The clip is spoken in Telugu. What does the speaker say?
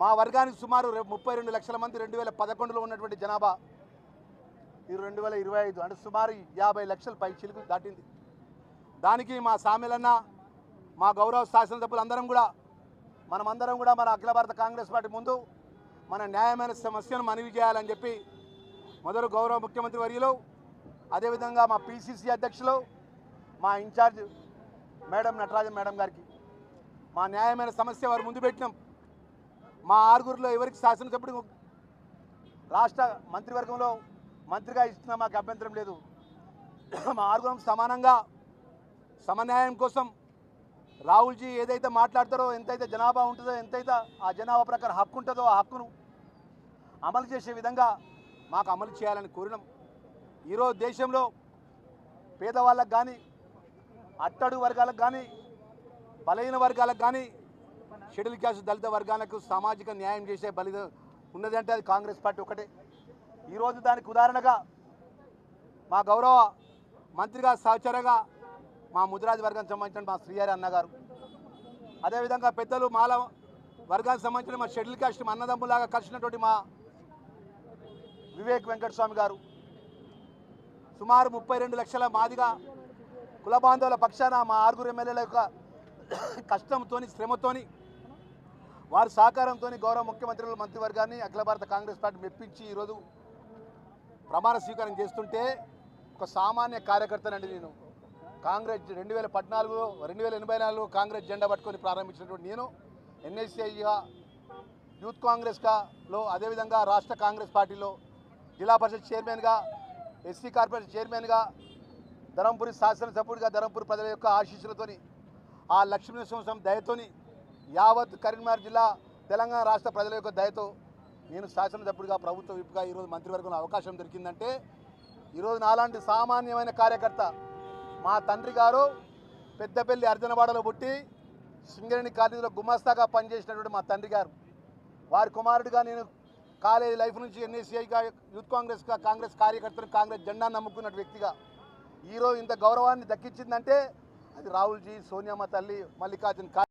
మా వర్గానికి సుమారు 32 లక్షల మంది 2011లో ఉన్నటువంటి జనాభా ఈ 2025 అంటే సుమారు 50 లక్షల పై చిలుకు దాటింది. దానికి మా సామెలన్న మా గౌరవ శాసనసభ్యులు మనమందరం కూడా మన అఖిల భారత కాంగ్రెస్ పార్టీ ముందు మన న్యాయమైన సమస్యను మనవి చేయాలని చెప్పి మొదలు గౌరవ ముఖ్యమంత్రి వర్యులు, అదేవిధంగా మా పిసిసి అధ్యక్షులు, మా ఇన్ఛార్జ్ మేడం నటరాజన్ మేడం గారికి మా న్యాయమైన సమస్య వారు ముందు పెట్టినాం. మా ఆరుగురిలో ఎవరికి శాసనసభ్యుడు రాష్ట్ర మంత్రివర్గంలో మంత్రిగా ఇస్తున్నా మాకు అభ్యంతరం లేదు. మా ఆరుగురం సమానంగా సమన్యాయం కోసం రాహుల్జీ ఏదైతే మాట్లాడతారో, ఎంతైతే జనాభా ఉంటుందో, ఎంతైతే ఆ జనాభా ప్రకారం హక్కు ఉంటుందో ఆ హక్కును అమలు చేసే విధంగా మాకు అమలు చేయాలని కోరినాం. ఈరోజు దేశంలో పేదవాళ్ళకు కానీ, అట్టడుగు వర్గాలకు కానీ, బలహీన వర్గాలకు కానీ, షెడ్యూల్ క్యాస్ట్ దళిత వర్గాలకు సామాజిక న్యాయం చేసే ఉన్నది అంటే అది కాంగ్రెస్ పార్టీ ఒకటే. ఈరోజు దానికి ఉదాహరణగా మా గౌరవ మంత్రిగా సహచరగా మా ముదిరాజ్ వర్గానికి సంబంధించిన మా శ్రీహరి అన్నగారు, అదేవిధంగా పెద్దలు మాల వర్గానికి సంబంధించిన మా షెడ్యూల్ క్యాస్ట్ అన్నదమ్ములాగా కలిసినటువంటి మా వివేక్ వెంకటస్వామి గారు, సుమారు 32 లక్షల మాదిగా కుల బాంధవుల పక్షాన మా ఆరుగురు ఎమ్మెల్యేల యొక్క కష్టంతో శ్రమతోని వారి సహకారంతో గౌరవ ముఖ్యమంత్రులు మంత్రివర్గాన్ని అఖిల భారత కాంగ్రెస్ పార్టీ మెప్పించి ఈరోజు ప్రమాణ స్వీకారం చేస్తుంటే ఒక సామాన్య కార్యకర్తనండి నేను. కాంగ్రెస్ 2084 కాంగ్రెస్ జెండా పట్టుకొని ప్రారంభించినటువంటి నేను ఎన్ఎస్ఐగా యూత్ కాంగ్రెస్లో, అదేవిధంగా రాష్ట్ర కాంగ్రెస్ పార్టీలో జిల్లా పరిషత్ చైర్మన్గా, ఎస్సీ కార్పొరేషన్ చైర్మన్గా, ధర్మపురి శాసనసభ్యుడిగా ధర్మపురి ప్రజల యొక్క ఆశీస్సులతోని ఆ లక్ష్మీనరసింహస్వామి దయతోని యావత్ కరీంనగర్ జిల్లా తెలంగాణ రాష్ట్ర ప్రజల యొక్క దయతో నేను శాసనసభ్యుడిగా ప్రభుత్వ విప్గా ఈరోజు మంత్రివర్గంలో అవకాశం దొరికిందంటే ఈరోజు నాలాంటి సామాన్యమైన కార్యకర్త, మా తండ్రి గారు పెద్దపల్లి అర్జనవాడలో పుట్టి సింగరేణి కాలేజీలో గుమాస్తాగా పనిచేసినటువంటి మా తండ్రి గారు, వారి కుమారుడిగా నేను కాలేజీ లైఫ్ నుంచి ఎన్ఎస్సీఐగా యూత్ కాంగ్రెస్గా కాంగ్రెస్ కార్యకర్తను కాంగ్రెస్ జెండా నమ్ముకున్న వ్యక్తిగా ఈరోజు ఇంత గౌరవాన్ని దక్కించిందంటే అది రాహుల్జీ, సోనియామ్మ తల్లి, మల్లికార్జున్